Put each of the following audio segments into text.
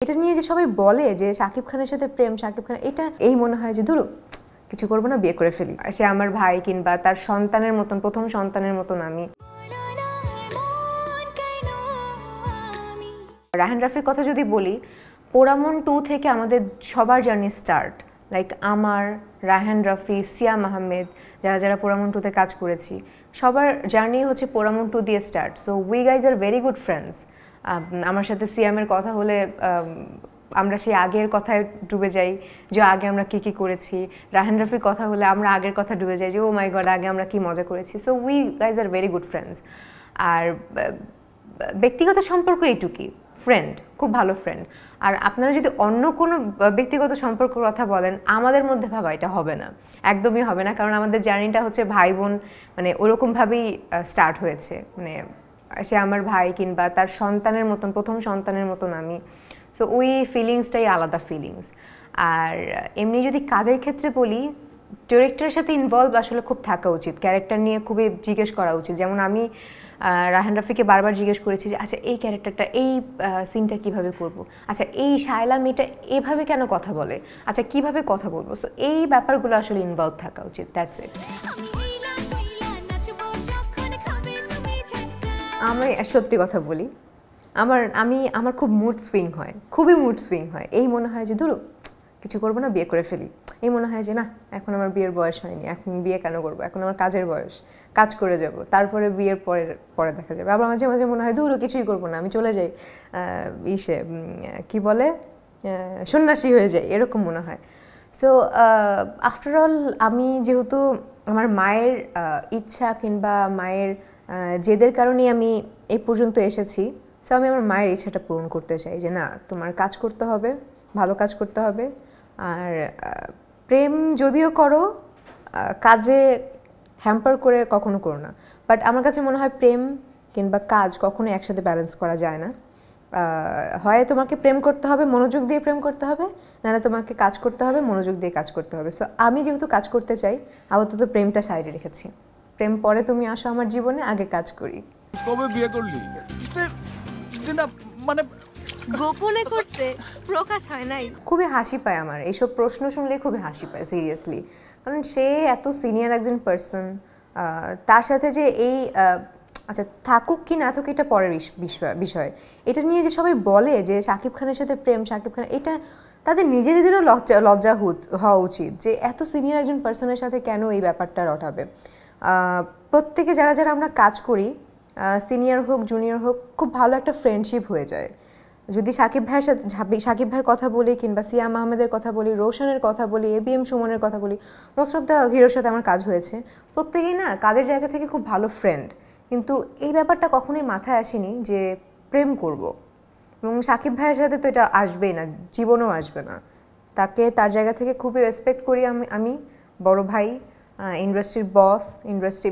এটা নিয়ে যে সবাই বলে যে শাকিব খানের সাথে প্রেম, শাকিব খান, এটা এই মনে হয় যে ধরো কিছু করবো না, বিয়ে করে ফেলি, সে আমার ভাই কিংবা তার সন্তানের মতন, প্রথম সন্তানের মতন আমি। রায়হান রাফির কথা যদি বলি, পোড়ামন 2 থেকে আমাদের সবার জার্নি স্টার্ট। লাইক আমার, রায়হান রাফি, সিয়াম আহমেদ, যারা যারা পোড়ামন 2 তে কাজ করেছি, সবার জার্নি হচ্ছে পোড়ামন 2 দিয়ে start. So we guys are very good friends. আমার সাথে সিয়ামের কথা হলে আমরা সেই আগের কথায় ডুবে যাই যে আগে আমরা কী কী করেছি। রায়হান রাফির কথা হলে আমরা আগের কথা ডুবে যাই যে ও মাই গড আগে আমরা কী মজা করেছি। So we guys are very good friends. আর ব্যক্তিগত সম্পর্ক এইটুকুই, ফ্রেন্ড, খুব ভালো ফ্রেন্ড। আর আপনারা যদি অন্য কোনো ব্যক্তিগত সম্পর্কের কথা বলেন, আমাদের মধ্যে ভাবা এটা হবে না, একদমই হবে না। কারণ আমাদের জার্নিটা হচ্ছে ভাই বোন, মানে ওরকমভাবেই স্টার্ট হয়েছে। মানে সে আমার ভাই কিংবা তার সন্তানের মতন, প্রথম সন্তানের মতন আমি। সো ওই ফিলিংসটাই আলাদা ফিলিংস। আর এমনি যদি কাজের ক্ষেত্রে বলি, ডিরেক্টরের সাথে ইনভলভ আসলে খুব থাকা উচিত, ক্যারেক্টার নিয়ে খুবই জিজ্ঞেস করা উচিত। যেমন আমি রায়হান রাফিকে বারবার জিজ্ঞেস করেছি যে আচ্ছা এই ক্যারেক্টারটা, এই সিনটা কিভাবে করব, আচ্ছা এই শায়লা মেয়েটা এভাবে কেন কথা বলে, আচ্ছা কিভাবে কথা বলবো। সো এই ব্যাপারগুলো আসলে ইনভলভ থাকা উচিত, দ্যাটস ইট। আমি সত্যি কথা বলি, আমার খুব মুড সুইং হয়, খুবই মুড সুইং হয়। এই মনে হয় যে ধরো কিছু করবো না, বিয়ে করে ফেলি। এই মনে হয় যে না, এখন আমার বিয়ের বয়স হয়নি, এখন বিয়ে কেন করবো, এখন আমার কাজের বয়স, কাজ করে যাব, তারপরে বিয়ের পরে দেখা যাবে। আবার মাঝে মাঝে মনে হয় ধরো কিছুই করবো না, আমি চলে যাই কি বলে সন্ন্যাসী হয়ে যাই, এরকম মনে হয়। সো আফটার অল আমি যেহেতু আমার মায়ের ইচ্ছা কিংবা মায়ের জেদের কারণেই আমি এই পর্যন্ত এসেছি, সো আমি আমার মায়ের ইচ্ছাটা পূরণ করতে চাই যে না, তোমার কাজ করতে হবে, ভালো কাজ করতে হবে। আর প্রেম যদিও করো, কাজে হ্যাম্পার করে কখনো করো না। বাট আমার কাছে মনে হয় প্রেম কিংবা কাজ কখনো একসাথে ব্যালেন্স করা যায় না। হয় তোমাকে প্রেম করতে হবে, মনোযোগ দিয়ে প্রেম করতে হবে, নাহলে তোমাকে কাজ করতে হবে, মনোযোগ দিয়ে কাজ করতে হবে। সো আমি যেহেতু কাজ করতে চাই, আপাতত প্রেমটা সাইডে রেখেছি। প্রেম পরে তুমি আসো আমার জীবনে, আগে কাজ করি। কবে বিয়ে করলি? মানে গোপনে করছে, প্রকাশ হয় নাই। খুবই হাসি পায় আমার এইসব প্রশ্ন শুনলে, খুবই হাসি পায় সিরিয়াসলি। কারণ সে এত সিনিয়র একজন পার্সন, তার সাথে যে এই আচ্ছা থাকুক কি না থাকুক এটা পরের বিষয়। এটা নিয়ে যে সবাই বলে যে শাকিব খানের সাথে প্রেম, শাকিব খান, এটা তাদের নিজেদেরও লজ্জা হওয়া উচিত যে এত সিনিয়র একজন পার্সনের সাথে কেন এই ব্যাপারটা রটাবে। প্রত্যেকে যারা যারা আমরা কাজ করি, সিনিয়র হোক জুনিয়র হোক, খুব ভালো একটা ফ্রেন্ডশিপ হয়ে যায়। যদি শাকিব ভাইয়ের কথা বলি কিংবা সিয়াম আহমেদের কথা বলি, রোশনের কথা বলি, ABM সুমনের কথা বলি, মোস্ট অফ দ্য হিরোর সাথে আমার কাজ হয়েছে, প্রত্যেকেই না কাজের জায়গা থেকে খুব ভালো ফ্রেন্ড। কিন্তু এই ব্যাপারটা কখনোই মাথায় আসেনি যে প্রেম করব। এবং শাকিব ভাইয়ের সাথে তো এটা আসবেই না, জীবনেও আসবে না। তাকে তার জায়গা থেকে খুবই রেসপেক্ট করি আমি, বড় ভাই, ইন্ডাস্ট্রির বস,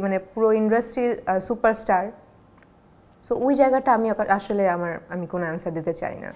মানে পুরো ইন্ডাস্ট্রির সুপারস্টার। সো ওই জায়গাটা আমি আসলে আমি কোনো অ্যান্সার দিতে চাই না।